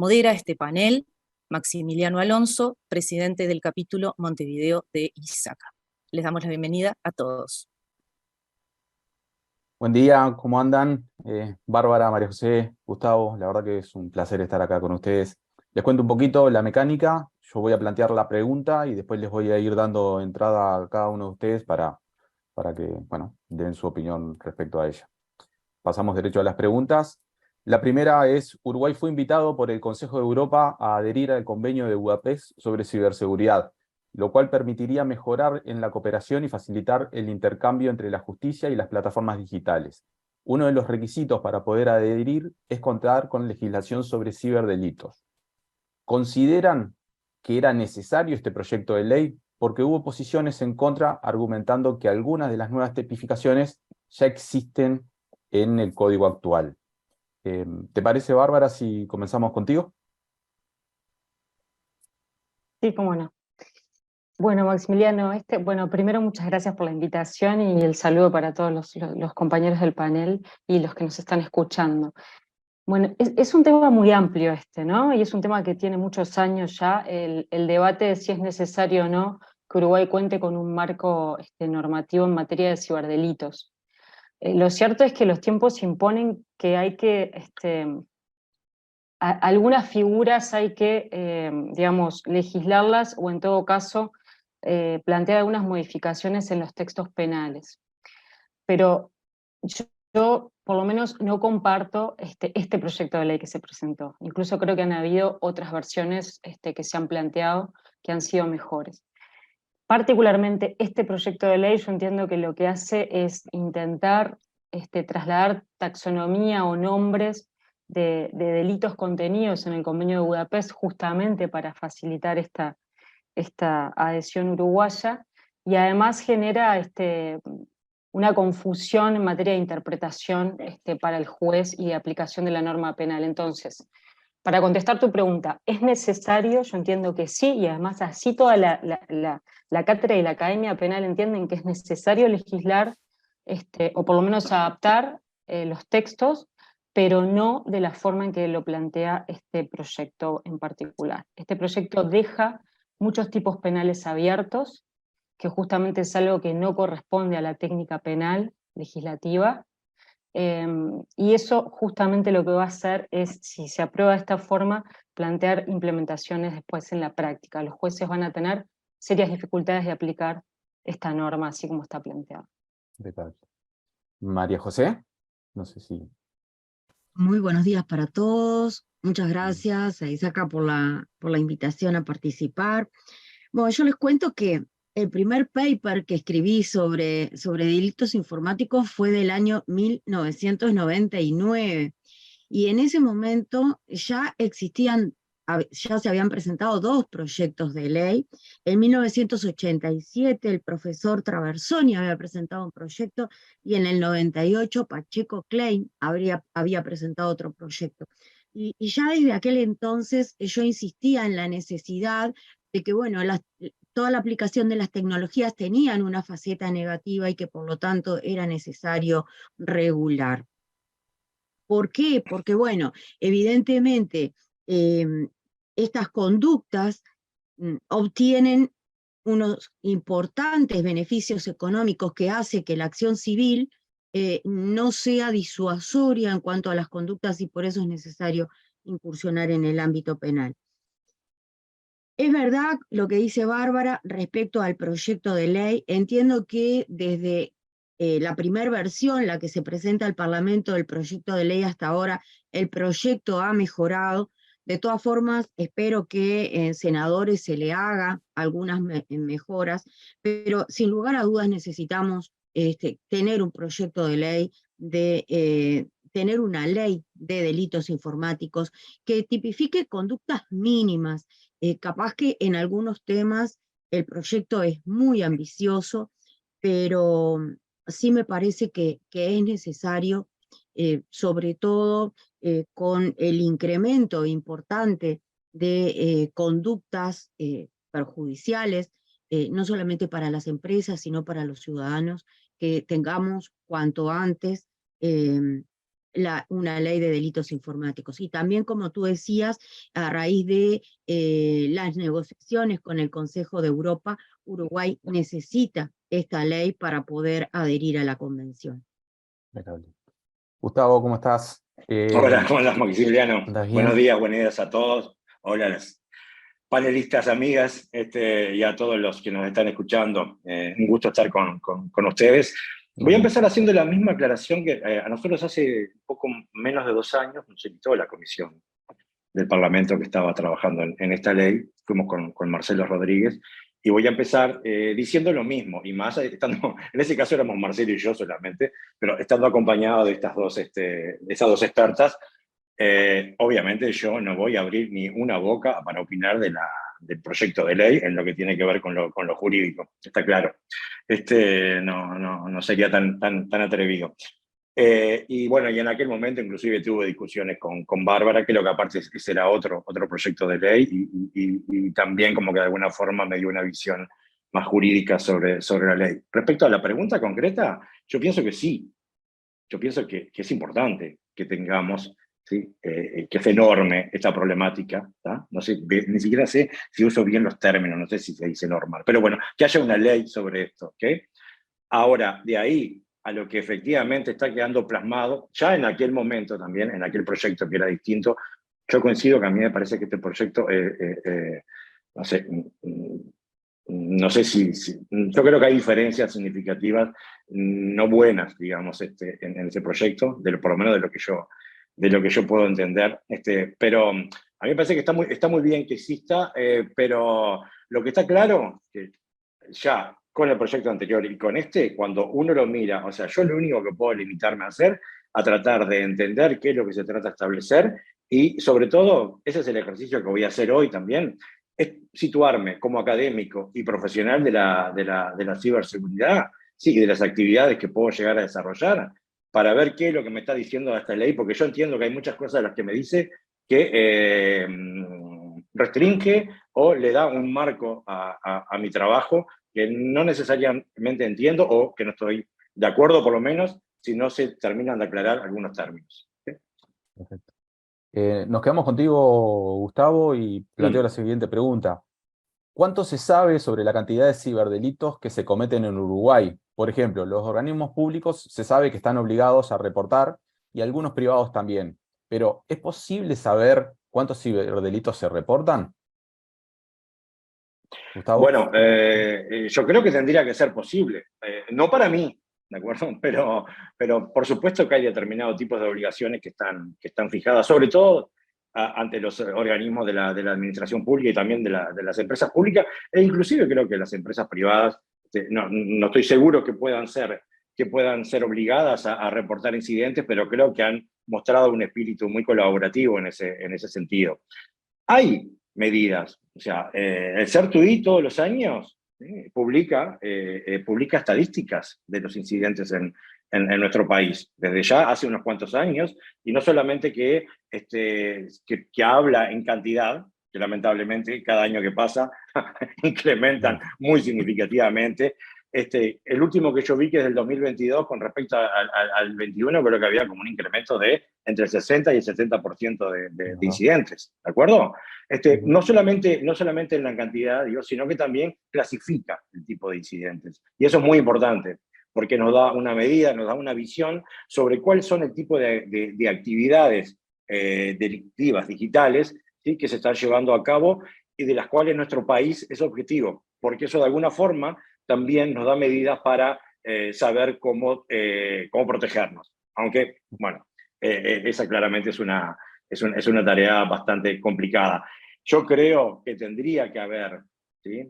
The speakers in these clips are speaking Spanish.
Modera este panel Maximiliano Alonso, presidente del capítulo Montevideo de ISACA. Les damos la bienvenida a todos. Buen día, ¿cómo andan? Bárbara, María José, Gustavo, la verdad que es un placer estar acá con ustedes. Les cuento un poquito la mecánica, yo voy a plantear la pregunta y después les voy a ir dando entrada a cada uno de ustedes para que, bueno, den su opinión respecto a ella. Pasamos derecho a las preguntas. La primera es, Uruguay fue invitado por el Consejo de Europa a adherir al Convenio de Budapest sobre ciberseguridad, lo cual permitiría mejorar en la cooperación y facilitar el intercambio entre la justicia y las plataformas digitales. Uno de los requisitos para poder adherir es contar con legislación sobre ciberdelitos. ¿Consideran que era necesario este proyecto de ley? Porque hubo posiciones en contra argumentando que algunas de las nuevas tipificaciones ya existen en el código actual. ¿Te parece, Bárbara, si comenzamos contigo? Sí, cómo no. Bueno, Maximiliano, bueno, primero muchas gracias por la invitación y el saludo para todos los compañeros del panel y los que nos están escuchando. Bueno, es un tema muy amplio ¿no? Y es un tema que tiene muchos años ya, el debate de si es necesario o no que Uruguay cuente con un marco normativo en materia de ciberdelitos. Lo cierto es que los tiempos imponen que hay que algunas figuras hay que, digamos, legislarlas o en todo caso plantear algunas modificaciones en los textos penales. Pero yo por lo menos no comparto este proyecto de ley que se presentó. Incluso creo que han habido otras versiones que se han planteado que han sido mejores. Particularmente este proyecto de ley yo entiendo que lo que hace es intentar trasladar taxonomía o nombres de delitos contenidos en el Convenio de Budapest justamente para facilitar esta adhesión uruguaya, y además genera una confusión en materia de interpretación para el juez y de aplicación de la norma penal. Entonces, para contestar tu pregunta, ¿es necesario? Yo entiendo que sí, y además así toda la cátedra y la academia penal entienden que es necesario legislar, o por lo menos adaptar los textos, pero no de la forma en que lo plantea este proyecto en particular. Este proyecto deja muchos tipos penales abiertos, que justamente es algo que no corresponde a la técnica penal legislativa, y eso justamente lo que va a hacer es, si se aprueba de esta forma, plantear implementaciones después en la práctica. Los jueces van a tener serias dificultades de aplicar esta norma así como está planteada. María José, no sé si... Muy buenos días para todos. Muchas gracias a ISACA por la invitación a participar. Bueno, yo les cuento que el primer paper que escribí sobre delitos informáticos fue del año 1999. Y en ese momento ya se habían presentado dos proyectos de ley. En 1987 el profesor Traversoni había presentado un proyecto y en el 98 Pacheco Klein había presentado otro proyecto. Y ya desde aquel entonces yo insistía en la necesidad de que, bueno, toda la aplicación de las tecnologías tenían una faceta negativa y que por lo tanto era necesario regular. ¿Por qué? Porque, bueno, evidentemente estas conductas obtienen unos importantes beneficios económicos que hace que la acción civil no sea disuasoria en cuanto a las conductas y por eso es necesario incursionar en el ámbito penal. Es verdad lo que dice Bárbara respecto al proyecto de ley. Entiendo que desde la primera versión, la que se presenta al Parlamento del proyecto de ley hasta ahora, el proyecto ha mejorado. De todas formas, espero que en senadores se le haga algunas mejoras, pero sin lugar a dudas necesitamos tener un proyecto de ley, tener una ley de delitos informáticos que tipifique conductas mínimas. Capaz que en algunos temas el proyecto es muy ambicioso, pero sí me parece que es necesario, sobre todo con el incremento importante de conductas perjudiciales, no solamente para las empresas, sino para los ciudadanos, que tengamos cuanto antes una ley de delitos informáticos. Y también, como tú decías, a raíz de las negociaciones con el Consejo de Europa, Uruguay necesita esta ley para poder adherir a la convención. Gustavo, ¿cómo estás? Hola, ¿cómo andás, Maximiliano? ¿Andás Buenos bien? buenos días a todos. Hola a las panelistas, amigas, y a todos los que nos están escuchando. Un gusto estar con ustedes. Voy a empezar haciendo la misma aclaración que a nosotros hace poco menos de 2 años nos invitó la comisión del Parlamento que estaba trabajando en esta ley. Fuimos con Marcelo Rodríguez. Y voy a empezar diciendo lo mismo, y más estando, en ese caso éramos Marcelo y yo solamente, pero estando acompañado de esas dos expertas, obviamente yo no voy a abrir ni una boca para opinar del proyecto de ley en lo que tiene que ver con lo jurídico, está claro. No sería tan atrevido. Y bueno, y en aquel momento inclusive tuve discusiones con Bárbara, que lo que aparte ese era otro proyecto de ley, y también como que de alguna forma me dio una visión más jurídica sobre la ley. Respecto a la pregunta concreta, yo pienso que sí. Yo pienso que es importante que tengamos, ¿sí? Que es enorme esta problemática, ¿tá? No sé, ni siquiera sé si uso bien los términos, no sé si se dice normal, pero bueno, que haya una ley sobre esto, ¿ok? Ahora, de ahí a lo que efectivamente está quedando plasmado, ya en aquel momento también, en aquel proyecto que era distinto, yo coincido que a mí me parece que este proyecto, no sé si, yo creo que hay diferencias significativas, no buenas, digamos, en ese proyecto, por lo menos de lo que yo puedo entender, pero a mí me parece que está muy bien que exista, pero lo que está claro, que ya con el proyecto anterior y con cuando uno lo mira, o sea, yo lo único que puedo limitarme a hacer, a tratar de entender qué es lo que se trata de establecer, y sobre todo, ese es el ejercicio que voy a hacer hoy también, es situarme como académico y profesional de la ciberseguridad, sí, y de las actividades que puedo llegar a desarrollar, para ver qué es lo que me está diciendo esta ley, porque yo entiendo que hay muchas cosas de las que me dice que restringe o le da un marco a mi trabajo que no necesariamente entiendo o que no estoy de acuerdo, por lo menos, si no se terminan de aclarar algunos términos. ¿Sí? Perfecto. Nos quedamos contigo, Gustavo, y planteo la siguiente pregunta. ¿Cuánto se sabe sobre la cantidad de ciberdelitos que se cometen en Uruguay? Por ejemplo, los organismos públicos se sabe que están obligados a reportar y algunos privados también. Pero, ¿es posible saber cuántos ciberdelitos se reportan? Gustavo. Bueno, yo creo que tendría que ser posible. No para mí, ¿de acuerdo? Pero por supuesto que hay determinados tipos de obligaciones que están fijadas, sobre todo ante los organismos de la administración pública y también de las empresas públicas, e inclusive creo que las empresas privadas, no estoy seguro que puedan ser obligadas a reportar incidentes, pero creo que han mostrado un espíritu muy colaborativo en ese sentido. Hay medidas, o sea, el CERTUI todos los años publica estadísticas de los incidentes en nuestro país, desde ya hace unos cuantos años, y no solamente que habla en cantidad, que lamentablemente cada año que pasa incrementan muy significativamente. El último que yo vi, que es del 2022, con respecto al 21, creo que había como un incremento de entre el 60 y el 70% de incidentes, ¿de acuerdo? No solamente en la cantidad, sino que también clasifica el tipo de incidentes. Y eso es muy importante, porque nos da una medida, nos da una visión sobre cuáles son el tipo de actividades delictivas digitales, ¿sí?, que se están llevando a cabo y de las cuales nuestro país es objetivo, porque eso de alguna forma también nos da medidas para saber cómo protegernos. Aunque, bueno, esa claramente es una tarea bastante complicada. Yo creo que tendría que haber, ¿sí?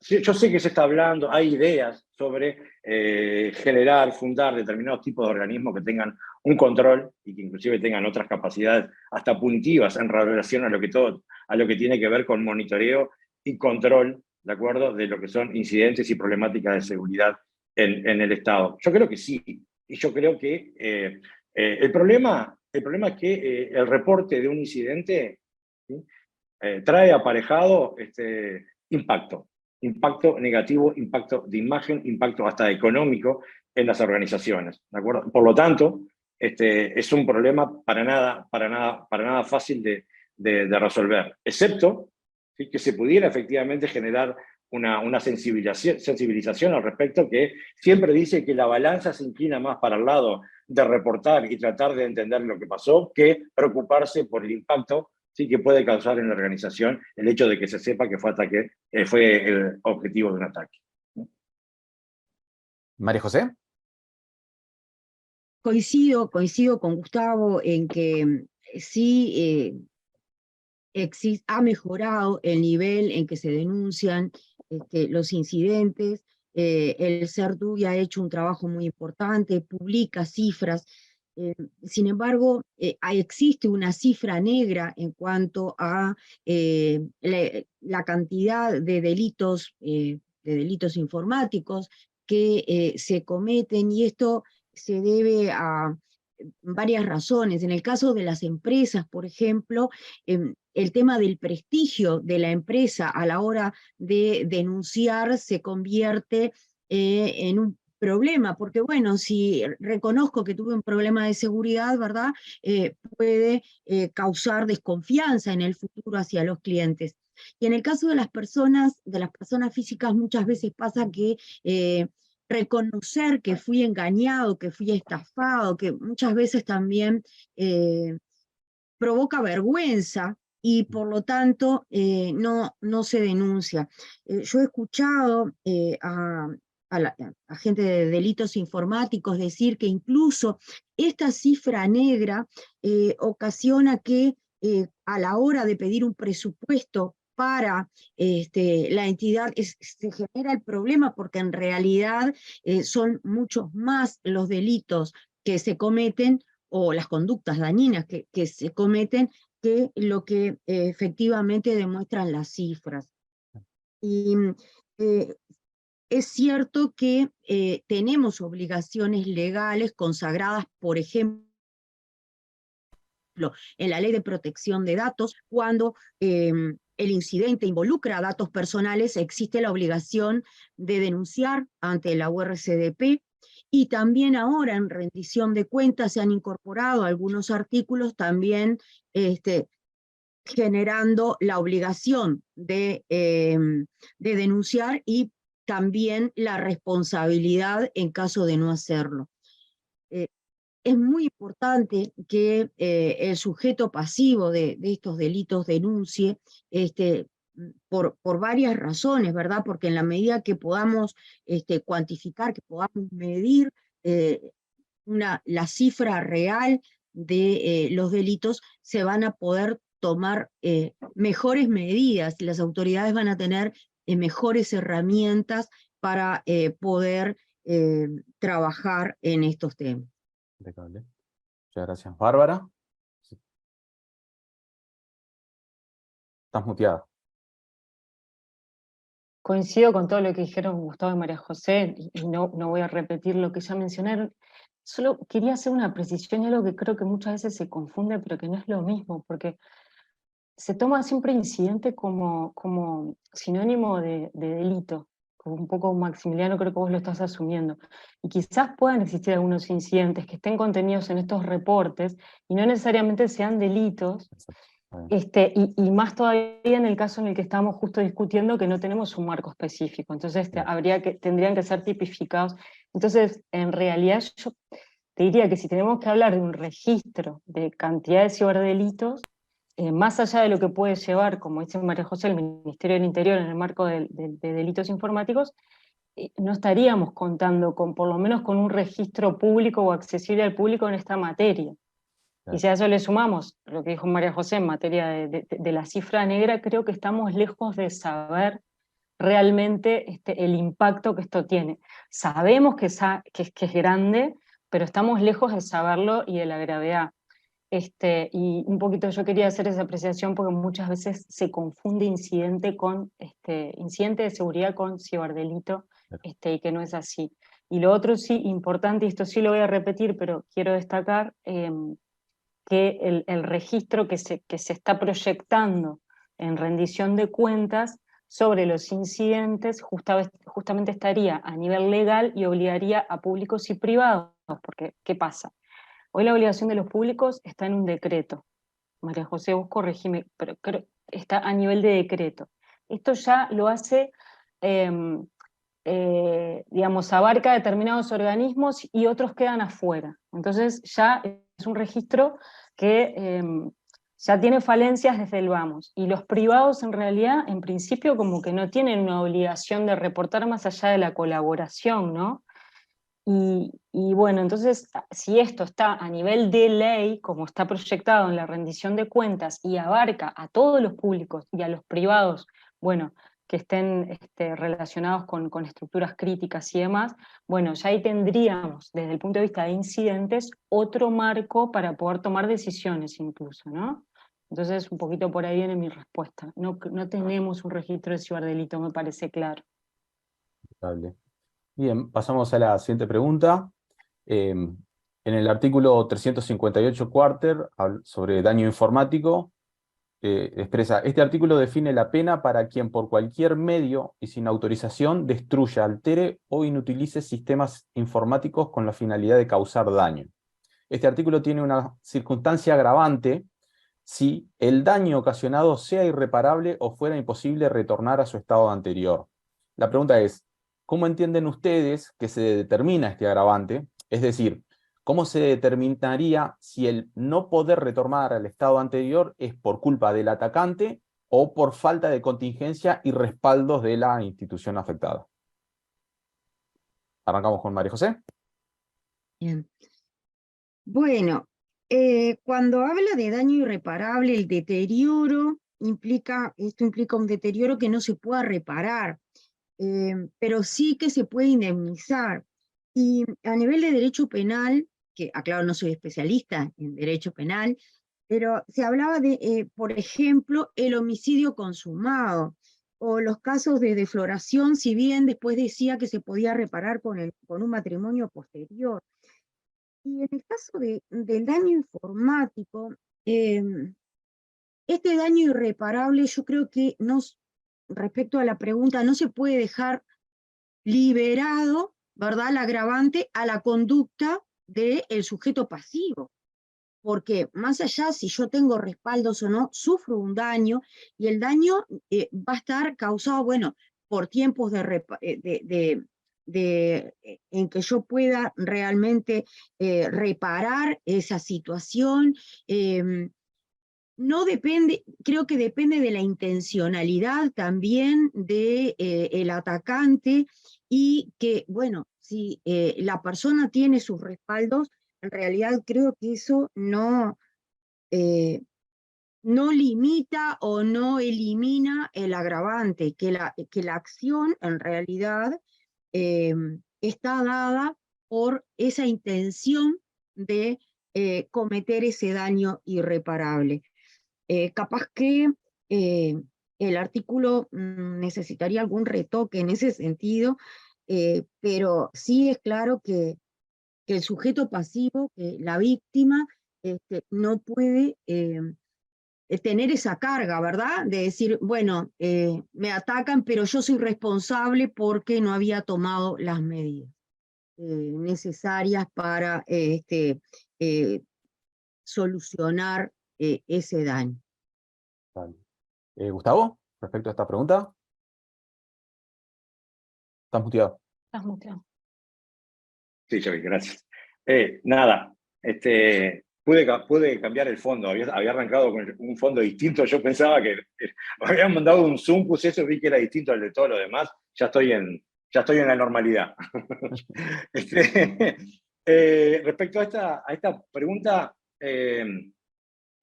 Yo sé que se está hablando, hay ideas sobre fundar determinados tipos de organismos que tengan un control y que inclusive tengan otras capacidades hasta punitivas en relación a lo que tiene que ver con monitoreo y control, ¿de acuerdo?, de lo que son incidentes y problemáticas de seguridad en el Estado. Yo creo que sí, y yo creo que el problema es que el reporte de un incidente, ¿sí?, trae aparejado impacto negativo, impacto de imagen, impacto hasta económico en las organizaciones, ¿de acuerdo? Por lo tanto, es un problema para nada fácil de resolver, excepto, ¿sí?, que se pudiera efectivamente generar una sensibilización al respecto, que siempre dice que la balanza se inclina más para el lado de reportar y tratar de entender lo que pasó, que preocuparse por el impacto, sí, que puede causar en la organización el hecho de que se sepa que fue el objetivo de un ataque. María José. Coincido con Gustavo en que sí ha mejorado el nivel en que se denuncian los incidentes. El CERDUI ha hecho un trabajo muy importante, publica cifras. Sin embargo, existe una cifra negra en cuanto a la cantidad de delitos informáticos que se cometen, y esto se debe a varias razones. En el caso de las empresas, por ejemplo, el tema del prestigio de la empresa a la hora de denunciar se convierte en un problema, porque bueno, si reconozco que tuve un problema de seguridad, ¿verdad? Puede causar desconfianza en el futuro hacia los clientes. Y en el caso de las personas físicas, muchas veces pasa que reconocer que fui engañado, que fui estafado, que muchas veces también provoca vergüenza, y por lo tanto no se denuncia. Yo he escuchado a gente de delitos informáticos decir que incluso esta cifra negra ocasiona que a la hora de pedir un presupuesto para la entidad se genera el problema, porque en realidad son muchos más los delitos que se cometen, o las conductas dañinas que se cometen, que lo que efectivamente demuestran las cifras. Y es cierto que tenemos obligaciones legales consagradas, por ejemplo, en la Ley de Protección de Datos. Cuando el incidente involucra datos personales, existe la obligación de denunciar ante la URCDP, y también ahora en rendición de cuentas se han incorporado algunos artículos también generando la obligación de denunciar, y también la responsabilidad en caso de no hacerlo. Es muy importante que el sujeto pasivo de estos delitos denuncie, por varias razones, ¿verdad? Porque en la medida que podamos cuantificar, que podamos medir la cifra real de los delitos, se van a poder tomar mejores medidas, y las autoridades van a tener mejores herramientas para poder trabajar en estos temas. Impecable. Muchas gracias. Bárbara. Sí. Estás muteada. Coincido con todo lo que dijeron Gustavo y María José, y no voy a repetir lo que ya mencionaron. Solo quería hacer una precisión y algo que creo que muchas veces se confunde, pero que no es lo mismo, porque se toma siempre incidente como sinónimo de delito. Como un poco, Maximiliano, creo que vos lo estás asumiendo. Y quizás puedan existir algunos incidentes que estén contenidos en estos reportes y no necesariamente sean delitos. Y más todavía en el caso en el que estamos justo discutiendo, que no tenemos un marco específico. Entonces tendrían que ser tipificados. Entonces, en realidad yo te diría que si tenemos que hablar de un registro de cantidad de ciberdelitos, más allá de lo que puede llevar, como dice María José, el Ministerio del Interior en el marco de delitos informáticos, no estaríamos contando por lo menos con un registro público o accesible al público en esta materia. Y si a eso le sumamos lo que dijo María José en materia de la cifra negra, creo que estamos lejos de saber realmente el impacto que esto tiene. Sabemos que es grande, pero estamos lejos de saberlo y de la gravedad. Y un poquito yo quería hacer esa apreciación, porque muchas veces se confunde incidente de seguridad con ciberdelito, y que no es así. Y lo otro sí, importante, y esto sí lo voy a repetir, pero quiero destacar que el registro que se está proyectando en rendición de cuentas sobre los incidentes justamente estaría a nivel legal y obligaría a públicos y privados, porque ¿qué pasa? Hoy la obligación de los públicos está en un decreto. María José, vos corregime, pero creo está a nivel de decreto. Esto ya lo hace, digamos, abarca determinados organismos y otros quedan afuera. Entonces ya es un registro que ya tiene falencias desde el vamos. Y los privados en realidad, en principio, como que no tienen una obligación de reportar más allá de la colaboración, ¿no? Y bueno, entonces, si esto está a nivel de ley, como está proyectado en la rendición de cuentas, y abarca a todos los públicos y a los privados, bueno, que estén relacionados con estructuras críticas y demás, bueno, ya ahí tendríamos, desde el punto de vista de incidentes, otro marco para poder tomar decisiones incluso, ¿no? Entonces, un poquito por ahí viene mi respuesta. No tenemos un registro de ciberdelito, me parece claro. Impecable. Bien, pasamos a la siguiente pregunta. En el artículo 358 cuarter sobre daño informático, expresa, este artículo define la pena para quien por cualquier medio y sin autorización destruya, altere o inutilice sistemas informáticos con la finalidad de causar daño. Este artículo tiene una circunstancia agravante si el daño ocasionado sea irreparable o fuera imposible retornar a su estado anterior. La pregunta es, ¿cómo entienden ustedes que se determina este agravante? Es decir, ¿cómo se determinaría si el no poder retornar al estado anterior es por culpa del atacante o por falta de contingencia y respaldos de la institución afectada? Arrancamos con María José. Bien. Bueno, cuando habla de daño irreparable, el deterioro esto implica un deterioro que no se pueda reparar, pero sí que se puede indemnizar. Y a nivel de derecho penal, que aclaro, no soy especialista en derecho penal, pero se hablaba de, por ejemplo, el homicidio consumado, o los casos de defloración, si bien después decía que se podía reparar con un matrimonio posterior. Y en el caso del daño informático, este daño irreparable, yo creo que respecto a la pregunta, no se puede dejar liberado, ¿verdad?, el agravante a la conducta del sujeto pasivo. Porque más allá si yo tengo respaldos o no, sufro un daño, y el daño va a estar causado, bueno, por tiempos en que yo pueda realmente reparar esa situación. No depende, creo que depende de la intencionalidad también del atacante, y que, bueno, si la persona tiene sus respaldos, en realidad creo que eso no limita o no elimina el agravante, que la acción en realidad está dada por esa intención de cometer ese daño irreparable. Capaz que el artículo necesitaría algún retoque en ese sentido, pero sí es claro que el sujeto pasivo, que la víctima, no puede tener esa carga, ¿verdad? De decir, bueno, me atacan, pero yo soy responsable porque no había tomado las medidas necesarias para solucionar ese daño. Vale. Gustavo, respecto a esta pregunta. Estás muteado. Estás muteado. Sí, Xavi, gracias. Nada, pude cambiar el fondo. Había arrancado con un fondo distinto. Yo pensaba que me habían mandado un Zoom, puse eso, vi que era distinto al de todo lo demás. Ya estoy en la normalidad. Respecto a esta pregunta,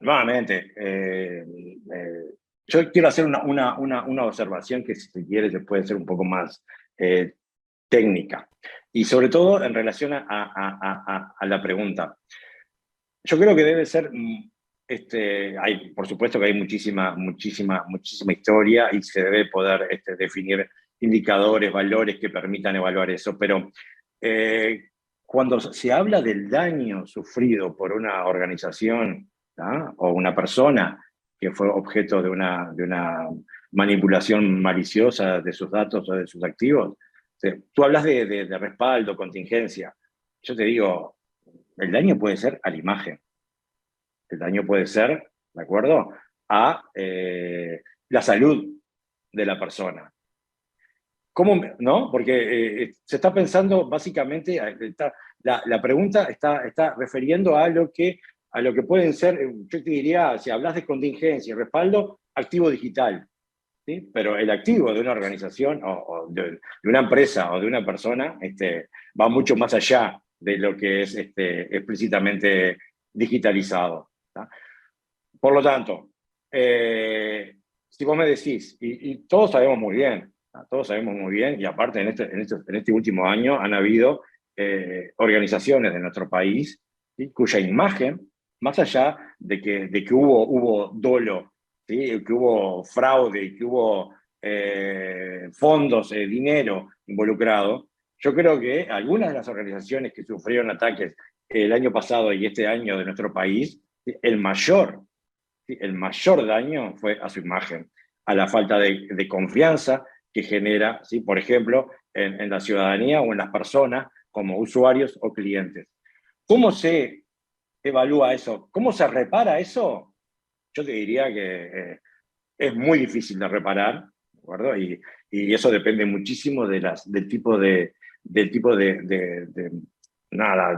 nuevamente, yo quiero hacer una observación que, si quiere, puede ser un poco más técnica, y sobre todo en relación a la pregunta. Yo creo que debe ser, por supuesto que hay muchísima historia, y se debe poder definir indicadores, valores que permitan evaluar eso, pero cuando se habla del daño sufrido por una organización, ¿ah?, o una persona que fue objeto de una manipulación maliciosa de sus datos o de sus activos, tú hablas de respaldo, contingencia. Yo te digo, El daño puede ser a la imagen. El daño puede ser, ¿de acuerdo?, a la salud de la persona. ¿Cómo, no? Porque se está pensando básicamente, la pregunta está refiriendo a lo que pueden ser, yo te diría, si hablas de contingencia y respaldo, activo digital. ¿Sí? Pero el activo de una organización o de una empresa o de una persona va mucho más allá de lo que es explícitamente digitalizado. ¿Tá? Por lo tanto, si vos me decís, y todos sabemos muy bien, ¿tá? Todos sabemos muy bien, y aparte en este último año han habido organizaciones de nuestro país, ¿sí?, cuya imagen, más allá de que hubo dolo, ¿sí?, que hubo fraude, que hubo fondos, dinero involucrado, yo creo que algunas de las organizaciones que sufrieron ataques el año pasado y este año de nuestro país, ¿sí?, el mayor daño fue a su imagen, a la falta de confianza que genera, ¿sí?, por ejemplo, en la ciudadanía o en las personas como usuarios o clientes. ¿Cómo se evalúa eso? ¿Cómo se repara eso? Yo te diría que es muy difícil de reparar, ¿de acuerdo? Y eso depende muchísimo del tipo de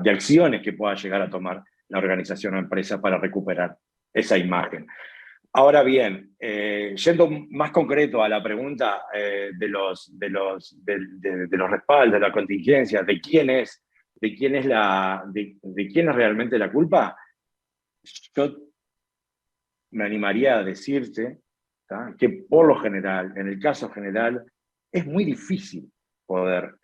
acciones que pueda llegar a tomar la organización o empresa para recuperar esa imagen. Ahora bien, yendo más concreto a la pregunta de los respaldos, de la contingencia, de quién es realmente la culpa, yo me animaría a decirte, ¿tá?, que por lo general, en el caso general, es muy difícil poder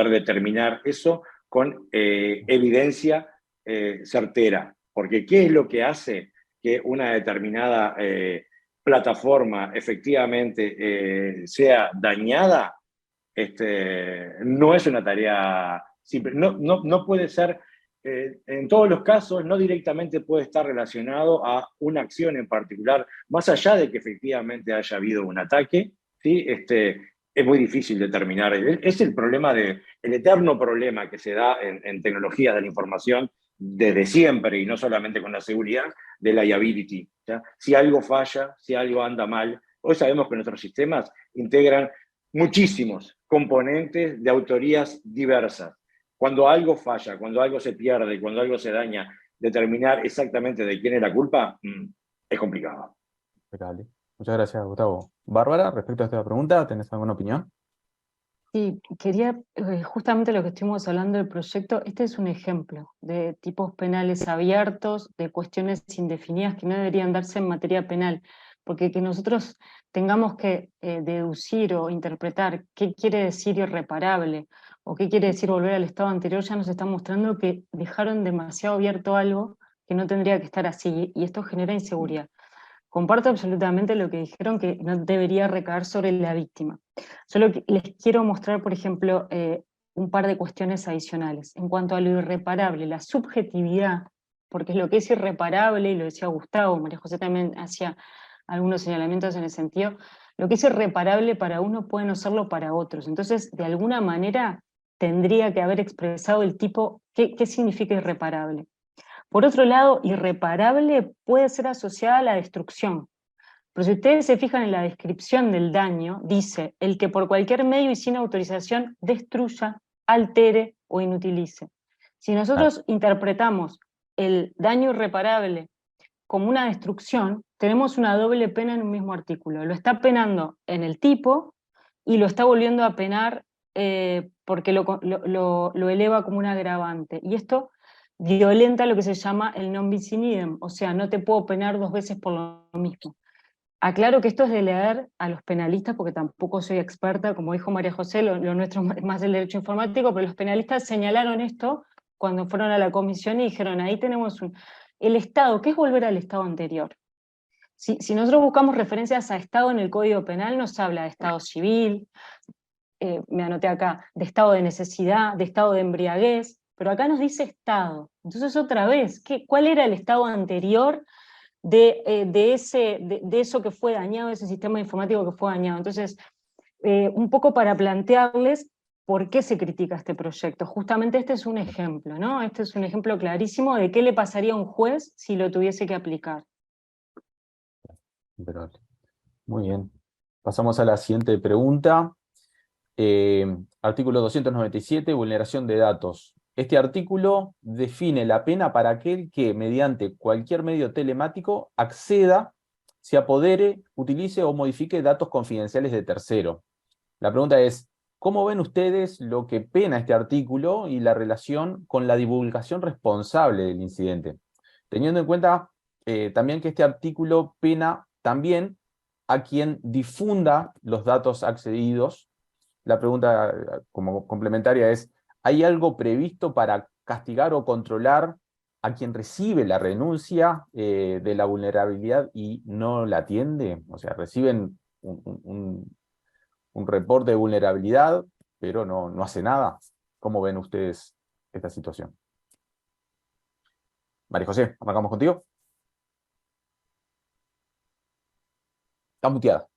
determinar eso con evidencia certera. Porque ¿qué es lo que hace que una determinada plataforma efectivamente sea dañada? No es una tarea simple. No puede ser, en todos los casos, no directamente puede estar relacionado a una acción en particular, más allá de que efectivamente haya habido un ataque, ¿sí? Es muy difícil determinar. Es el eterno problema que se da en tecnologías de la información desde siempre, y no solamente con la seguridad, de liability, ¿ya? Si algo falla, si algo anda mal. Hoy sabemos que nuestros sistemas integran muchísimos componentes de autorías diversas. Cuando algo falla, cuando algo se pierde, cuando algo se daña, determinar exactamente de quién es la culpa es complicado. Impecable. Muchas gracias, Gustavo. Bárbara, respecto a esta pregunta, ¿tenés alguna opinión? Sí, quería, justamente lo que estuvimos hablando del proyecto, este es un ejemplo de tipos penales abiertos, de cuestiones indefinidas que no deberían darse en materia penal, porque que nosotros tengamos que deducir o interpretar qué quiere decir irreparable o qué quiere decir volver al estado anterior, ya nos está mostrando que dejaron demasiado abierto algo que no tendría que estar así, y esto genera inseguridad. Comparto absolutamente lo que dijeron, que no debería recaer sobre la víctima. Solo les quiero mostrar, por ejemplo, un par de cuestiones adicionales. En cuanto a lo irreparable, la subjetividad, porque es lo que es irreparable, y lo decía Gustavo, María José también hacía algunos señalamientos en ese sentido, lo que es irreparable para uno puede no serlo para otros. Entonces, de alguna manera, tendría que haber expresado el tipo, ¿qué significa irreparable? Por otro lado, irreparable puede ser asociada a la destrucción. Pero si ustedes se fijan en la descripción del daño, dice, el que por cualquier medio y sin autorización destruya, altere o inutilice. Si nosotros interpretamos el daño irreparable como una destrucción, tenemos una doble pena en un mismo artículo. Lo está penando en el tipo y lo está volviendo a penar porque lo eleva como un agravante. Y esto violenta lo que se llama el non bis in idem, o sea, no te puedo penar dos veces por lo mismo. Aclaro que esto es de leer a los penalistas, porque tampoco soy experta, como dijo María José, lo nuestro es más el derecho informático, pero los penalistas señalaron esto cuando fueron a la comisión y dijeron, ahí tenemos el Estado, ¿qué es volver al Estado anterior? Si nosotros buscamos referencias a Estado en el Código Penal, nos habla de Estado civil, me anoté acá, de estado de necesidad, de estado de embriaguez, pero acá nos dice Estado. Entonces, otra vez, ¿cuál era el estado anterior de eso que fue dañado, ese sistema informático que fue dañado? Entonces, un poco para plantearles ¿por qué se critica este proyecto? Justamente este es un ejemplo, ¿no? Este es un ejemplo clarísimo de qué le pasaría a un juez si lo tuviese que aplicar. Muy bien. Pasamos a la siguiente pregunta. Artículo 297, vulneración de datos. Este artículo define la pena para aquel que, mediante cualquier medio telemático, acceda, se apodere, utilice o modifique datos confidenciales de tercero. La pregunta es, ¿cómo ven ustedes lo que pena este artículo y la relación con la divulgación responsable del incidente? Teniendo en cuenta también que este artículo pena también a quien difunda los datos accedidos. La pregunta como complementaria es, ¿hay algo previsto para castigar o controlar a quien recibe la renuncia de la vulnerabilidad y no la atiende? O sea, reciben un reporte de vulnerabilidad, pero no hace nada. ¿Cómo ven ustedes esta situación? María José, arrancamos contigo. Está muteada.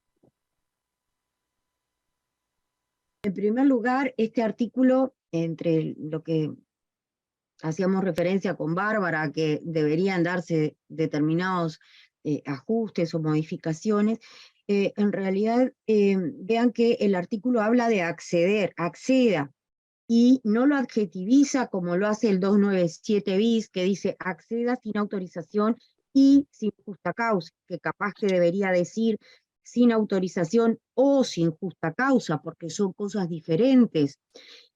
En primer lugar, este artículo, entre lo que hacíamos referencia con Bárbara, que deberían darse determinados ajustes o modificaciones, en realidad vean que el artículo habla de acceder, acceda, y no lo adjetiviza como lo hace el 297 bis, que dice acceda sin autorización y sin justa causa, que capaz que debería decir sin autorización o sin justa causa, porque son cosas diferentes.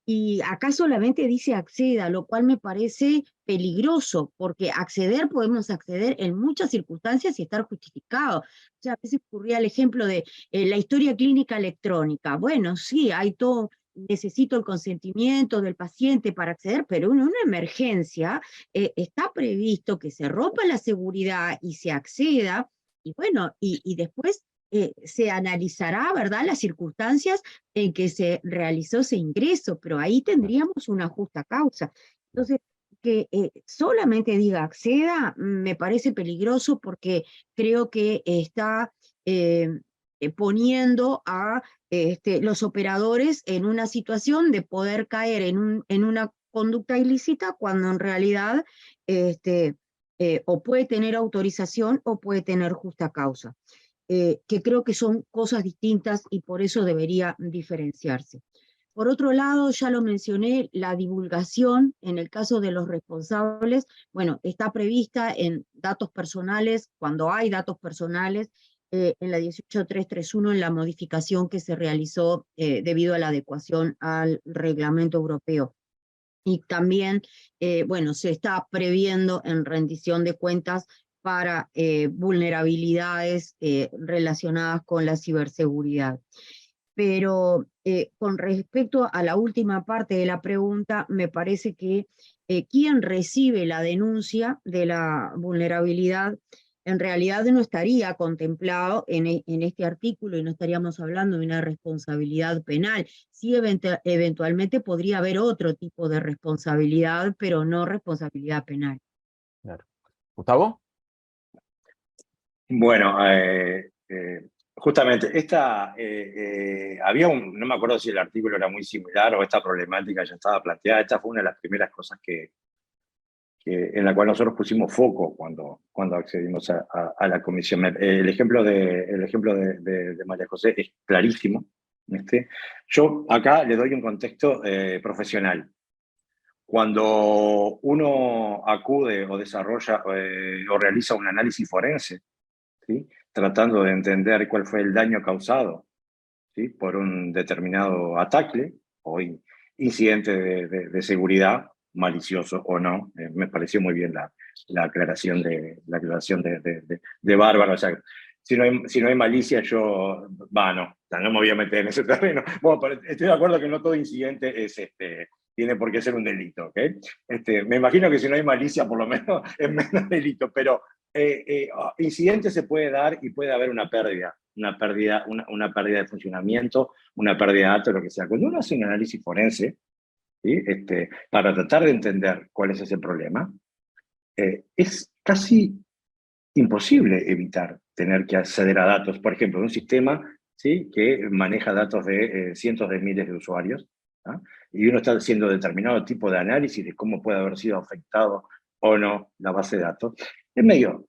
Y acá solamente dice acceda, lo cual me parece peligroso, porque acceder podemos acceder en muchas circunstancias y estar justificado. O sea, a veces ocurría el ejemplo de la historia clínica electrónica. Bueno, sí, hay todo, necesito el consentimiento del paciente para acceder, pero en una emergencia está previsto que se rompa la seguridad y se acceda, y bueno, y después se analizará, ¿verdad?, las circunstancias en que se realizó ese ingreso, pero ahí tendríamos una justa causa. Entonces, que solamente diga acceda me parece peligroso porque creo que está poniendo a los operadores en una situación de poder caer en una conducta ilícita cuando en realidad o puede tener autorización o puede tener justa causa. Que creo que son cosas distintas y por eso debería diferenciarse. Por otro lado, ya lo mencioné, la divulgación en el caso de los responsables, bueno, está prevista en datos personales, cuando hay datos personales, en la 18331, en la modificación que se realizó debido a la adecuación al reglamento europeo. Y también, bueno, se está previendo en rendición de cuentas para vulnerabilidades relacionadas con la ciberseguridad. Pero con respecto a la última parte de la pregunta, me parece que quien recibe la denuncia de la vulnerabilidad en realidad no estaría contemplado en este artículo y no estaríamos hablando de una responsabilidad penal. Sí, eventualmente podría haber otro tipo de responsabilidad, pero no responsabilidad penal. Claro. ¿Gustavo? Bueno, justamente, había no me acuerdo si el artículo era muy similar o esta problemática ya estaba planteada. Esta fue una de las primeras cosas en la cual nosotros pusimos foco cuando accedimos a la comisión. El ejemplo de María José es clarísimo. Yo acá le doy un contexto profesional. Cuando uno acude o desarrolla o realiza un análisis forense, ¿sí?, tratando de entender cuál fue el daño causado, ¿sí?, por un determinado ataque o incidente de seguridad, malicioso o no. Me pareció muy bien la aclaración de Bárbara. O sea, si no hay malicia, no me voy a meter en ese terreno. Bueno, estoy de acuerdo que no todo incidente tiene por qué ser un delito, ¿ok? Me imagino que si no hay malicia, por lo menos es menos delito, pero incidente se puede dar y puede haber una pérdida de funcionamiento, una pérdida de datos, lo que sea. Cuando uno hace un análisis forense, ¿sí?, para tratar de entender cuál es ese problema, es casi imposible evitar tener que acceder a datos, por ejemplo, de un sistema, ¿sí?, que maneja datos de cientos de miles de usuarios ¿no? Y uno está haciendo determinado tipo de análisis de cómo puede haber sido afectado o no la base de datos, es medio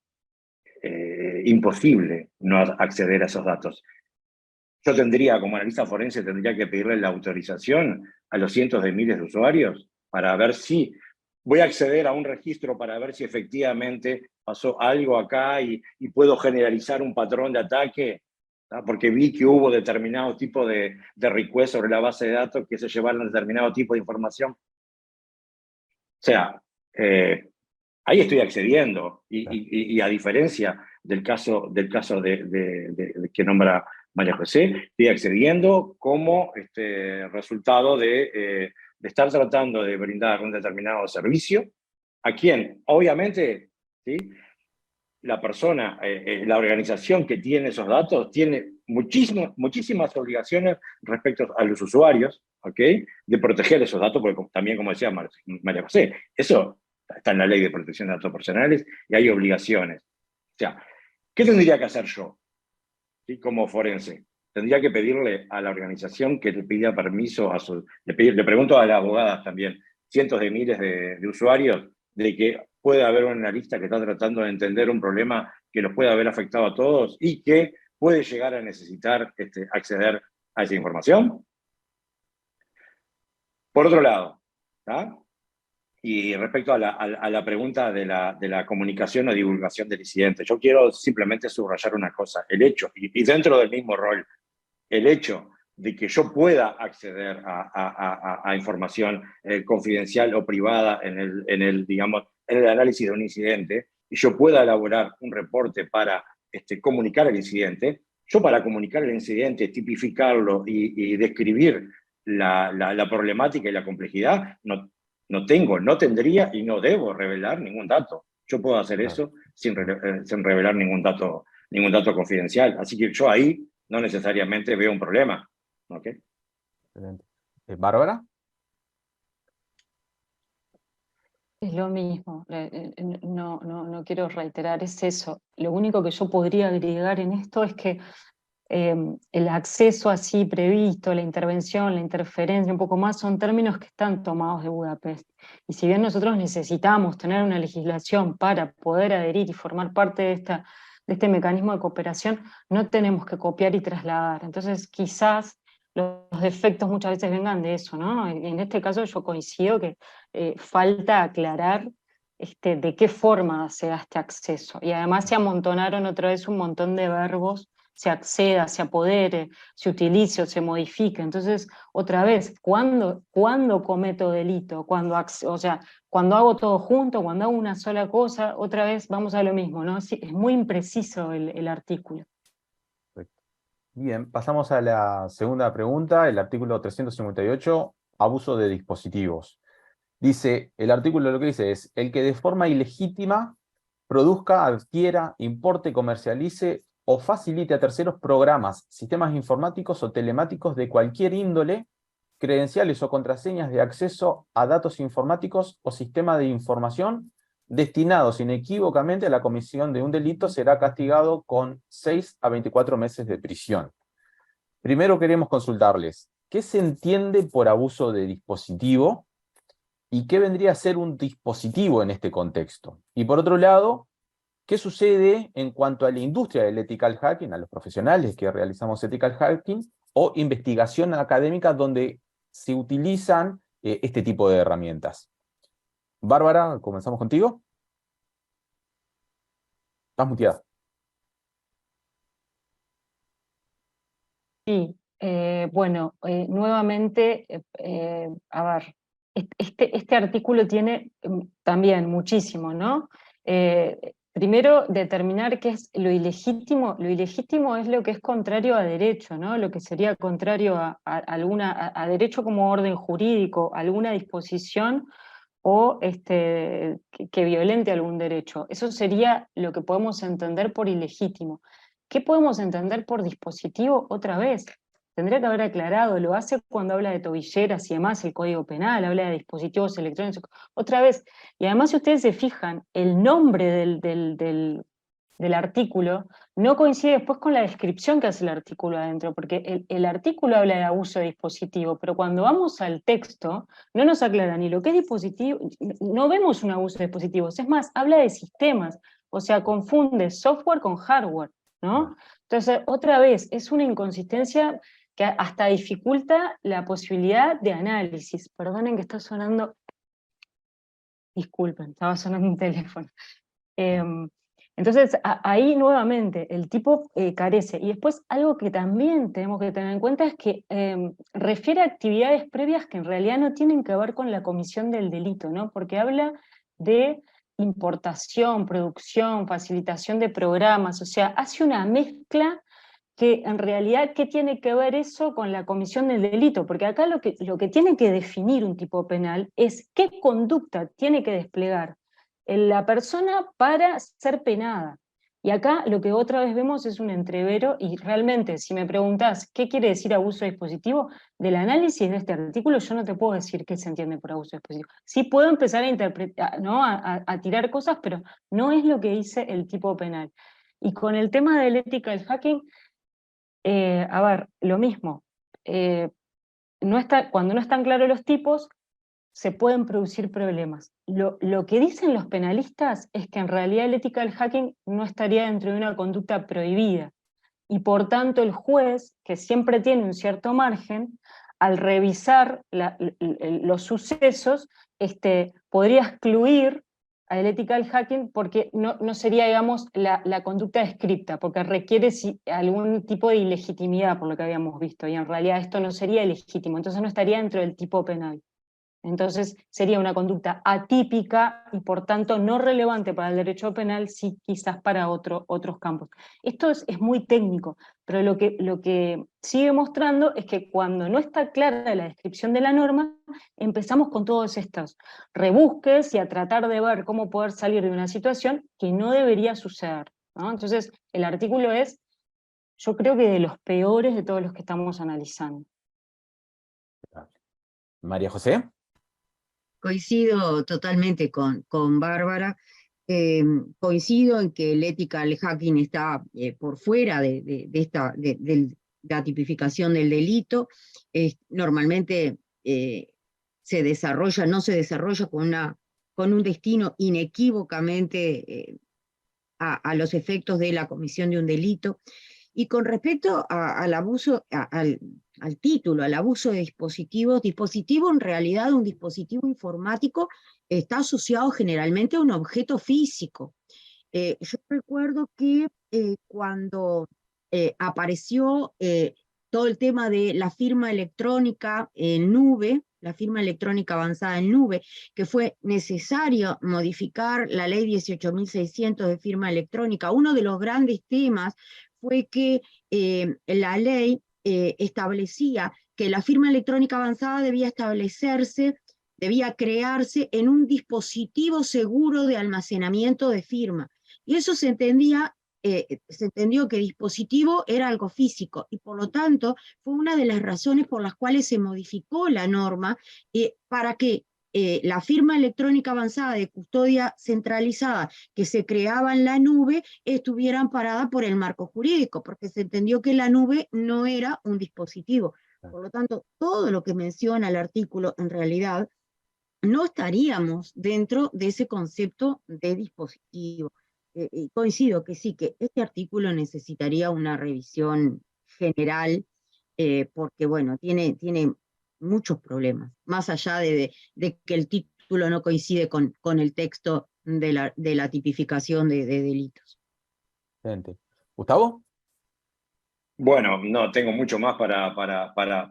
imposible no acceder a esos datos. Yo tendría, como analista forense, tendría que pedirle la autorización a los cientos de miles de usuarios para ver si voy a acceder a un registro para ver si efectivamente pasó algo acá y puedo generalizar un patrón de ataque, ¿tá? Porque vi que hubo determinado tipo de request sobre la base de datos que se llevaron determinado tipo de información. O sea, ahí estoy accediendo y a diferencia del caso que nombra María José, estoy accediendo como resultado de estar tratando de brindar un determinado servicio a quien, obviamente, ¿sí? La persona, la organización que tiene esos datos tiene muchísimas obligaciones respecto a los usuarios, ¿ok? De proteger esos datos, porque también, como decía María José, eso está en la Ley de Protección de Datos Personales y hay obligaciones. O sea, ¿qué tendría que hacer yo, ¿sí? Como forense? Tendría que pedirle a la organización que le pida permiso a su... Le pregunto a las abogadas también, cientos de miles de usuarios, de que puede haber un analista que está tratando de entender un problema que los puede haber afectado a todos y que puede llegar a necesitar acceder a esa información. Por otro lado, ¿tá? Y respecto a la pregunta de la comunicación o divulgación del incidente, yo quiero simplemente subrayar una cosa, el hecho, y dentro del mismo rol, el hecho de que yo pueda acceder a información confidencial o privada en el análisis de un incidente, y yo pueda elaborar un reporte para comunicar el incidente, yo para comunicar el incidente, tipificarlo y describir la problemática y la complejidad, no tendría y no debo revelar ningún dato. Yo puedo hacer eso sin revelar ningún dato confidencial. Así que yo ahí no necesariamente veo un problema. ¿Okay? Excelente. ¿Bárbara? Es lo mismo, no quiero reiterar, es eso. Lo único que yo podría agregar en esto es que el acceso así previsto, la intervención, la interferencia, un poco más, son términos que están tomados de Budapest. Y si bien nosotros necesitamos tener una legislación para poder adherir y formar parte de este mecanismo de cooperación, no tenemos que copiar y trasladar. Entonces, quizás los defectos muchas veces vengan de eso, ¿no? En este caso yo coincido que falta aclarar de qué forma se da este acceso. Y además se amontonaron otra vez un montón de verbos, se acceda, se apodere, se utilice o se modifique. Entonces, otra vez, ¿cuándo cometo delito? Cuando hago todo junto, cuando hago una sola cosa, otra vez vamos a lo mismo, ¿no? Es muy impreciso el artículo. Bien, pasamos a la segunda pregunta, el artículo 358, abuso de dispositivos. Dice, el artículo lo que dice es, el que de forma ilegítima produzca, adquiera, importe, comercialice o facilite a terceros programas, sistemas informáticos o telemáticos de cualquier índole, credenciales o contraseñas de acceso a datos informáticos o sistema de información destinados inequívocamente a la comisión de un delito, será castigado con 6 a 24 meses de prisión. Primero queremos consultarles, ¿qué se entiende por abuso de dispositivo? ¿Y qué vendría a ser un dispositivo en este contexto? Y por otro lado, ¿qué sucede en cuanto a la industria del ethical hacking, a los profesionales que realizamos ethical hacking, o investigación académica donde se utilizan este tipo de herramientas? Bárbara, comenzamos contigo. Estás muteada. Sí, bueno, nuevamente, a ver, este artículo tiene también muchísimo, ¿no? Primero, determinar qué es lo ilegítimo. Lo ilegítimo es lo que es contrario a derecho, ¿no? Lo que sería contrario a derecho como orden jurídico, alguna disposición o que violente algún derecho. Eso sería lo que podemos entender por ilegítimo. ¿Qué podemos entender por dispositivo? Otra vez, tendría que haber aclarado, lo hace cuando habla de tobilleras y demás, el Código Penal, habla de dispositivos electrónicos, otra vez. Y además, si ustedes se fijan, el nombre del artículo no coincide después con la descripción que hace el artículo adentro, porque el artículo habla de abuso de dispositivo, pero cuando vamos al texto no nos aclara ni lo que es dispositivo, no vemos un abuso de dispositivos, es más, habla de sistemas, o sea, confunde software con hardware, ¿no? Entonces, otra vez, es una inconsistencia que hasta dificulta la posibilidad de análisis. Perdonen que está sonando, disculpen, estaba sonando un teléfono. Entonces, ahí nuevamente el tipo carece. Y después algo que también tenemos que tener en cuenta es que refiere a actividades previas que en realidad no tienen que ver con la comisión del delito, ¿no? Porque habla de importación, producción, facilitación de programas, o sea, hace una mezcla que en realidad, ¿qué tiene que ver eso con la comisión del delito? Porque acá lo que tiene que definir un tipo penal es qué conducta tiene que desplegar la persona para ser penada. Y acá lo que otra vez vemos es un entrevero, y realmente, si me preguntás qué quiere decir abuso de dispositivo, del análisis de este artículo yo no te puedo decir qué se entiende por abuso de dispositivo. Sí puedo empezar a interpretar, ¿no? a tirar cosas, pero no es lo que dice el tipo penal. Y con el tema del ethical hacking, a ver, lo mismo. Cuando no están claros los tipos, se pueden producir problemas. Lo que dicen los penalistas es que en realidad el ethical hacking no estaría dentro de una conducta prohibida. Y por tanto el juez, que siempre tiene un cierto margen, al revisar los sucesos, podría excluir al ethical hacking porque no sería, digamos, la conducta descripta, porque requiere algún tipo de ilegitimidad, por lo que habíamos visto, y en realidad esto no sería ilegítimo, entonces no estaría dentro del tipo penal. Entonces sería una conducta atípica y por tanto no relevante para el derecho penal, sí quizás para otros campos. Esto es muy técnico, pero lo que sigue mostrando es que cuando no está clara la descripción de la norma, empezamos con todos estos rebusques y a tratar de ver cómo poder salir de una situación que no debería suceder, ¿no? Entonces el artículo es, yo creo que de los peores de todos los que estamos analizando. María José. Coincido totalmente con Bárbara. Coincido en que el ethical hacking está por fuera de la tipificación del delito. Normalmente no se desarrolla con un destino inequívocamente a los efectos de la comisión de un delito. Y con respecto al abuso, al título, al abuso de dispositivos, dispositivo en realidad, un dispositivo informático está asociado generalmente a un objeto físico. Yo recuerdo que cuando apareció todo el tema de la firma electrónica en nube, la firma electrónica avanzada en nube, que fue necesario modificar la ley 18.600 de firma electrónica. Uno de los grandes temas fue que la ley establecía que la firma electrónica avanzada debía crearse en un dispositivo seguro de almacenamiento de firma. Y eso se entendió que dispositivo era algo físico, y por lo tanto fue una de las razones por las cuales se modificó la norma para que la firma electrónica avanzada de custodia centralizada que se creaba en la nube estuviera amparada por el marco jurídico, porque se entendió que la nube no era un dispositivo. Por lo tanto, todo lo que menciona el artículo, en realidad, no estaríamos dentro de ese concepto de dispositivo. Coincido que sí, que este artículo necesitaría una revisión general, porque, bueno, tiene muchos problemas, más allá de que el título no coincide con el texto de la tipificación de delitos. Excelente. ¿Gustavo? Bueno, no tengo mucho más para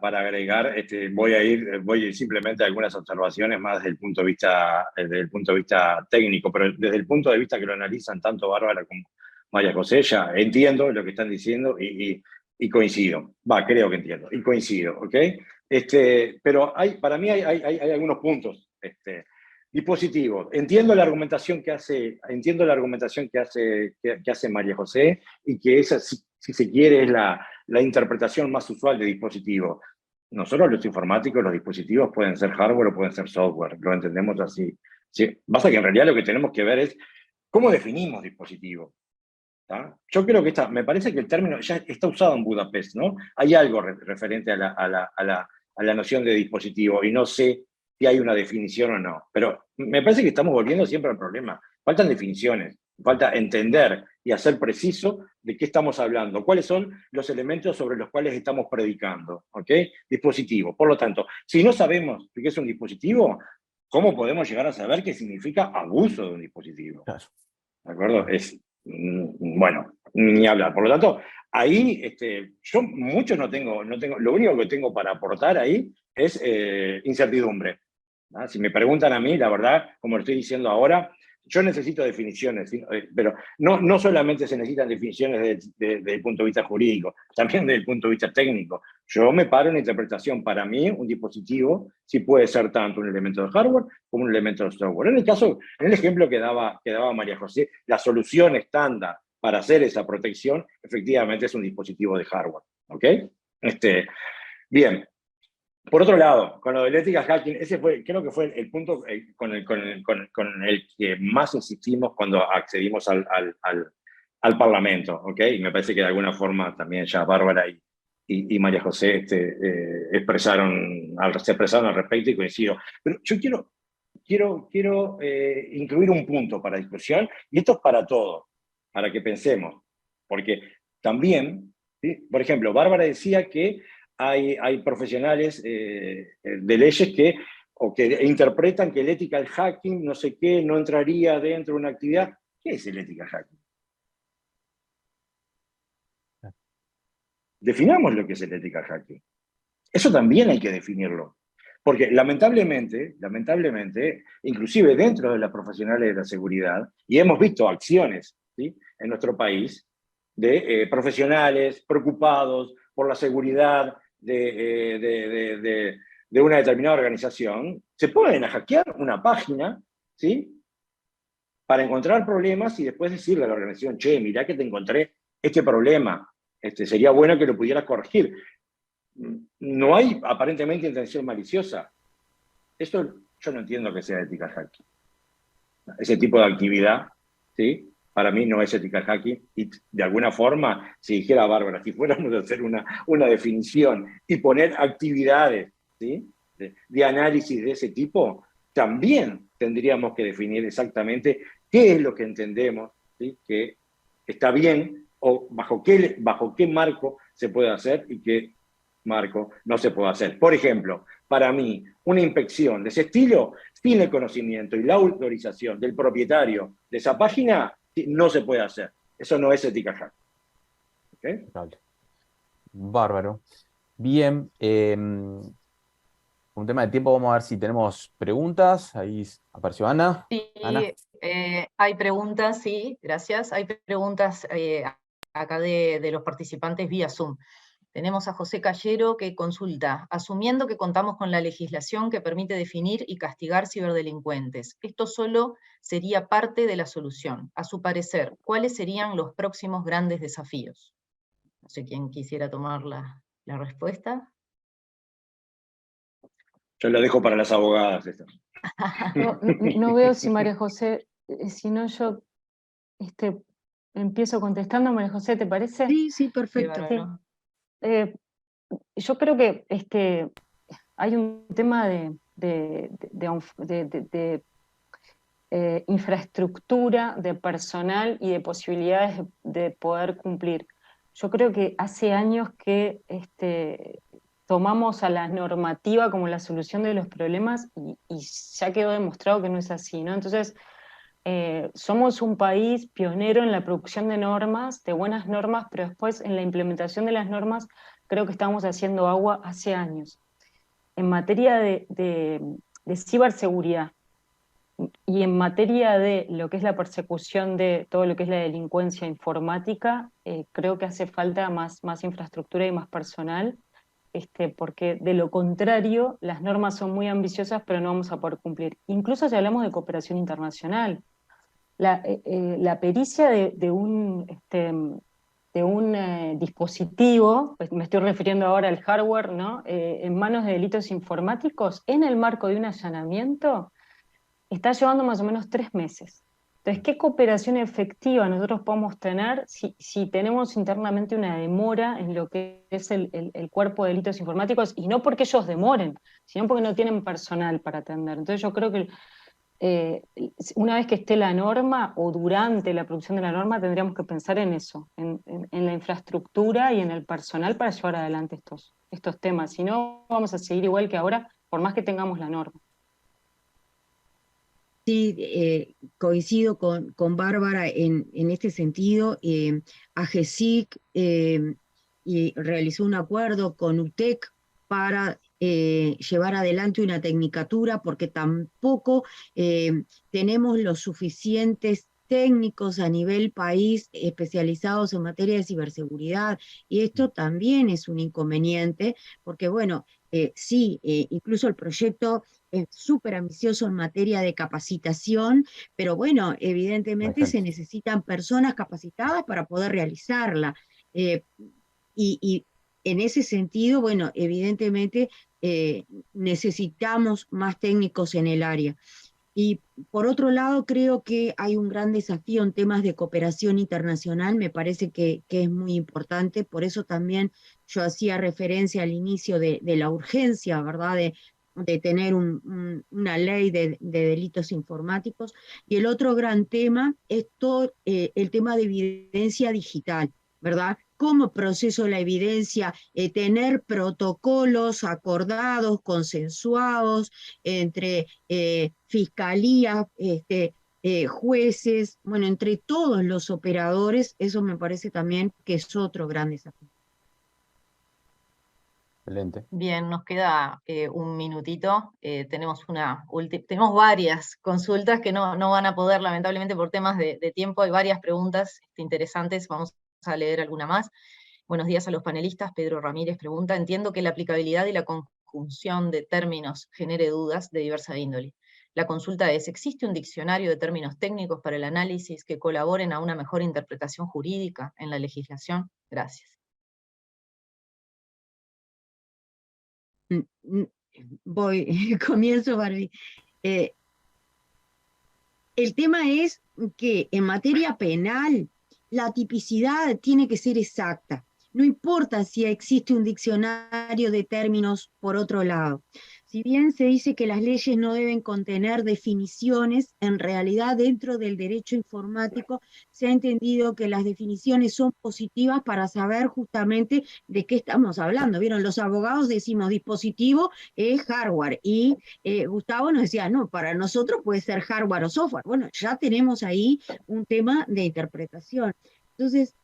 agregar. Voy simplemente a algunas observaciones más desde el punto de vista técnico, pero desde el punto de vista que lo analizan tanto Bárbara como María José, ya entiendo lo que están diciendo y coincido. Creo que entiendo y coincido, ¿ok? Pero para mí hay algunos puntos. Dispositivos. Entiendo la argumentación que hace María José, y que esa, si se quiere, es la interpretación más usual de dispositivo. Nosotros los informáticos, los dispositivos pueden ser hardware o pueden ser software, lo entendemos así. ¿Sí? Pasa que en realidad lo que tenemos que ver es cómo definimos dispositivo. ¿tá? Yo creo que me parece que el término ya está usado en Budapest, ¿no? Hay algo referente a la noción de dispositivo, y no sé si hay una definición o no, pero me parece que estamos volviendo siempre al problema. Faltan definiciones, falta entender y hacer preciso de qué estamos hablando, cuáles son los elementos sobre los cuales estamos predicando, ¿ok? Dispositivo. Por lo tanto, si no sabemos qué es un dispositivo, ¿cómo podemos llegar a saber qué significa abuso de un dispositivo? Claro. ¿De acuerdo? Bueno, ni hablar. Por lo tanto, ahí yo mucho no tengo, lo único que tengo para aportar ahí es incertidumbre. ¿No? Si me preguntan a mí, la verdad, como lo estoy diciendo ahora, yo necesito definiciones, pero no solamente se necesitan definiciones desde el punto de vista jurídico, también desde el punto de vista técnico. Yo me paro en la interpretación. Para mí, un dispositivo sí puede ser tanto un elemento de hardware como un elemento de software. En el ejemplo que daba María José, la solución estándar para hacer esa protección efectivamente es un dispositivo de hardware. ¿Ok? Bien. Por otro lado, con lo de ethical hacking, creo que fue el punto con el que más insistimos cuando accedimos al Parlamento, ¿ok? Y me parece que de alguna forma también ya Bárbara y María José se expresaron al respecto, y coincido. Pero yo quiero incluir un punto para discusión, y esto es para todos, para que pensemos, porque también, ¿sí? Por ejemplo, Bárbara decía que hay profesionales de leyes que interpretan que el ethical hacking, no sé qué, no entraría dentro de una actividad. ¿Qué es el ethical hacking? Definamos lo que es el ethical hacking. Eso también hay que definirlo. Porque lamentablemente, inclusive dentro de las profesionales de la seguridad, y hemos visto acciones, ¿sí?, en nuestro país de profesionales preocupados por la seguridad de una determinada organización, se pueden hackear una página, ¿sí?, para encontrar problemas y después decirle a la organización: che, mirá que te encontré este problema, sería bueno que lo pudieras corregir. No hay aparentemente intención maliciosa. Esto yo no entiendo que sea ethical hacking. Ese tipo de actividad, ¿sí?, para mí no es ethical hacking, y de alguna forma, si dijera Bárbara, si fuéramos a hacer una definición y poner actividades, ¿sí?, de análisis de ese tipo, también tendríamos que definir exactamente qué es lo que entendemos, ¿sí?, que está bien, o bajo qué marco se puede hacer y qué marco no se puede hacer. Por ejemplo, para mí, una inspección de ese estilo, sin el conocimiento y la autorización del propietario de esa página, no se puede hacer. Eso no es ethical hacking. ¿Okay? Bárbaro. Bien, un tema de tiempo, vamos a ver si tenemos preguntas. Ahí apareció Ana. Sí, Ana. hay preguntas, sí, gracias. Hay preguntas acá de los participantes vía Zoom. Tenemos a José Callero que consulta: asumiendo que contamos con la legislación que permite definir y castigar ciberdelincuentes, ¿esto solo sería parte de la solución? A su parecer, ¿cuáles serían los próximos grandes desafíos? No sé quién quisiera tomar la respuesta. Yo lo dejo para las abogadas. No veo si María José, si no yo empiezo contestando. María José, ¿te parece? Sí, perfecto. Sí. Yo creo que hay un tema de infraestructura, de personal y de posibilidades de poder cumplir. Yo creo que hace años que tomamos a la normativa como la solución de los problemas y ya quedó demostrado que no es así, ¿no? Entonces, somos un país pionero en la producción de normas, de buenas normas, pero después en la implementación de las normas creo que estamos haciendo agua hace años. En materia de ciberseguridad y en materia de lo que es la persecución de todo lo que es la delincuencia informática, creo que hace falta más infraestructura y más personal, porque de lo contrario las normas son muy ambiciosas pero no vamos a poder cumplir. Incluso si hablamos de cooperación internacional, la pericia de un dispositivo, pues me estoy refiriendo ahora al hardware, ¿no?, en manos de delitos informáticos, en el marco de un allanamiento, está llevando más o menos 3 meses. Entonces, ¿qué cooperación efectiva nosotros podemos tener si tenemos internamente una demora en lo que es el cuerpo de delitos informáticos? Y no porque ellos demoren, sino porque no tienen personal para atender. Entonces yo creo que una vez que esté la norma o durante la producción de la norma tendríamos que pensar en eso, en la infraestructura y en el personal para llevar adelante estos temas. Si no, vamos a seguir igual que ahora, por más que tengamos la norma. Sí, coincido con Bárbara en este sentido. AGESIC y realizó un acuerdo con UTEC para llevar adelante una tecnicatura, porque tampoco tenemos los suficientes técnicos a nivel país especializados en materia de ciberseguridad, y esto también es un inconveniente, porque bueno, sí, incluso el proyecto es súper ambicioso en materia de capacitación, pero bueno, evidentemente se necesitan personas capacitadas para poder realizarla. Eh, y en ese sentido, bueno, evidentemente necesitamos más técnicos en el área. Y por otro lado, creo que hay un gran desafío en temas de cooperación internacional, me parece que es muy importante, por eso también yo hacía referencia al inicio de la urgencia, ¿verdad?, de tener una ley de delitos informáticos. Y el otro gran tema es todo el tema de evidencia digital, ¿verdad? ¿Cómo proceso la evidencia? Tener protocolos acordados, consensuados entre fiscalías, jueces, bueno, entre todos los operadores. Eso me parece también que es otro gran desafío. Excelente. Bien, nos queda un minutito. Tenemos varias consultas que no van a poder, lamentablemente por temas de tiempo. Hay varias preguntas interesantes, vamos a leer alguna más. Buenos días a los panelistas. Pedro Ramírez pregunta: entiendo que la aplicabilidad y la conjunción de términos genere dudas de diversa índole. La consulta es: ¿existe un diccionario de términos técnicos para el análisis que colaboren a una mejor interpretación jurídica en la legislación? Gracias. Comienzo, Barbie. El tema es que en materia penal la tipicidad tiene que ser exacta. No importa si existe un diccionario de términos por otro lado. Si bien se dice que las leyes no deben contener definiciones, en realidad dentro del derecho informático se ha entendido que las definiciones son positivas para saber justamente de qué estamos hablando. ¿Vieron? Los abogados decimos dispositivo es hardware, y Gustavo nos decía, no, para nosotros puede ser hardware o software. Bueno, ya tenemos ahí un tema de interpretación. Entonces,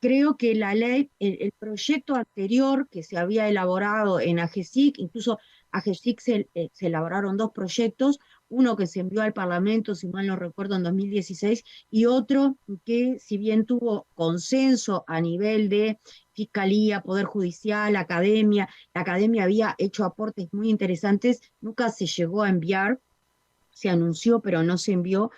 creo que la ley, el proyecto anterior que se había elaborado en AGESIC, incluso AGESIC se elaboraron dos proyectos, uno que se envió al Parlamento, si mal no recuerdo, en 2016, y otro que, si bien tuvo consenso a nivel de Fiscalía, Poder Judicial, Academia, la Academia había hecho aportes muy interesantes, nunca se llegó a enviar, se anunció pero no se envió,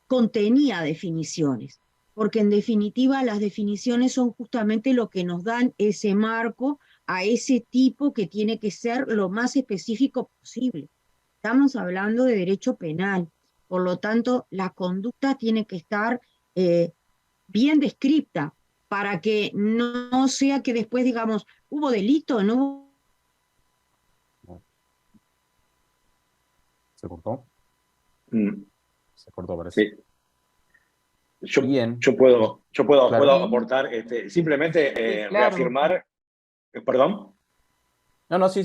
contenía definiciones, porque en definitiva las definiciones son justamente lo que nos dan ese marco a ese tipo que tiene que ser lo más específico posible. Estamos hablando de derecho penal, por lo tanto la conducta tiene que estar bien descrita para que no sea que después digamos, ¿hubo delito? ¿No? ¿Se cortó? Se cortó, parece. Sí. Yo Claro. puedo aportar, simplemente Sí, claro. reafirmar, perdón. No, sí.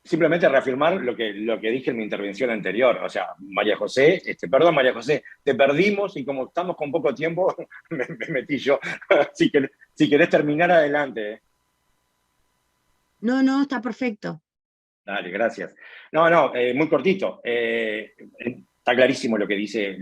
Simplemente reafirmar lo que dije en mi intervención anterior. O sea, María José, perdón María José, te perdimos y como estamos con poco tiempo, me metí yo. Si querés terminar, adelante. No, está perfecto. Dale, gracias. No, muy cortito. Está clarísimo lo que dice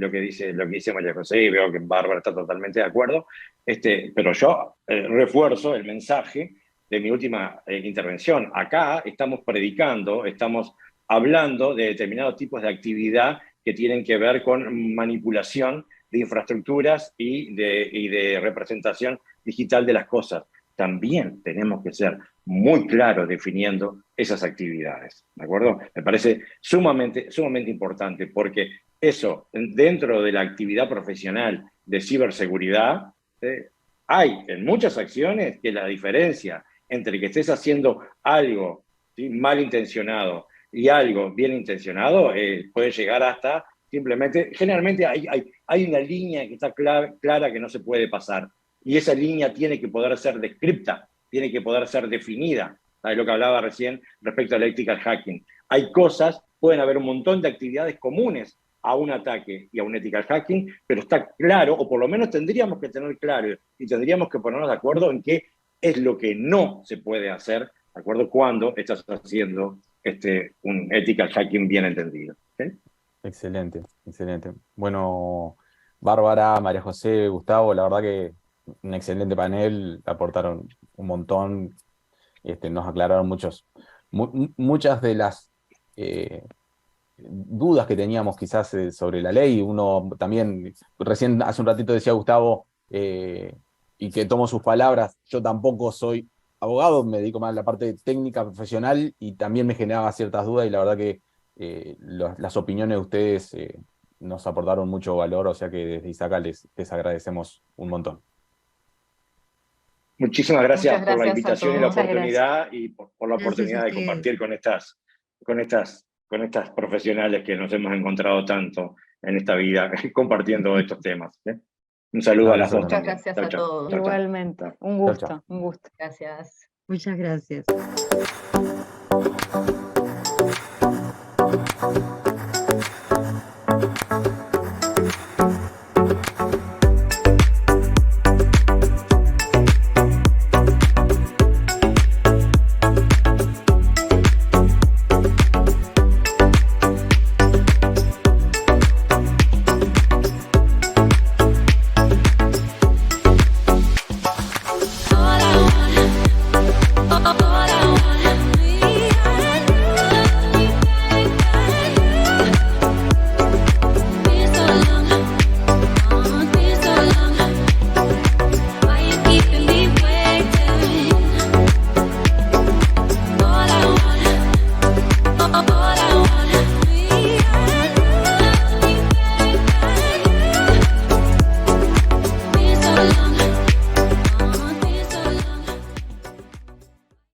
María José, y veo que Bárbara está totalmente de acuerdo. Pero yo refuerzo el mensaje de mi última intervención. Acá estamos predicando, estamos hablando de determinados tipos de actividad que tienen que ver con manipulación de infraestructuras y de representación digital de las cosas. También tenemos que ser muy claro definiendo esas actividades, ¿de acuerdo? Me parece sumamente importante, porque eso, dentro de la actividad profesional de ciberseguridad, hay en muchas acciones que la diferencia entre que estés haciendo algo, ¿sí?, malintencionado y algo bien intencionado puede llegar hasta simplemente, generalmente hay una línea que está clara que no se puede pasar, y esa línea tiene que poder ser descripta, tiene que poder ser definida. ¿Sabes lo que hablaba recién respecto al ethical hacking? Hay cosas, pueden haber un montón de actividades comunes a un ataque y a un ethical hacking, pero está claro, o por lo menos tendríamos que tener claro y tendríamos que ponernos de acuerdo en qué es lo que no se puede hacer, ¿de acuerdo?, cuando estás haciendo un ethical hacking bien entendido. ¿Sí? Excelente, excelente. Bueno, Bárbara, María José, Gustavo, la verdad que un excelente panel, aportaron un montón, nos aclararon muchas de las dudas que teníamos quizás sobre la ley. Uno también, recién hace un ratito decía Gustavo, y que tomo sus palabras, yo tampoco soy abogado, me dedico más a la parte técnica, profesional, y también me generaba ciertas dudas, y la verdad que las opiniones de ustedes nos aportaron mucho valor, o sea que desde ISACA les agradecemos un montón. Muchísimas gracias, Muchas por la gracias a invitación y la todos. oportunidad, y por la Gracias a oportunidad de ustedes. compartir con estas profesionales que nos hemos encontrado tanto en esta vida, compartiendo estos temas. Un saludo a las dos Muchas también. gracias Chau, a chau. todos. Chau, chau. Igualmente, un Chau, gusto, chau. un gusto. Gracias. Muchas gracias.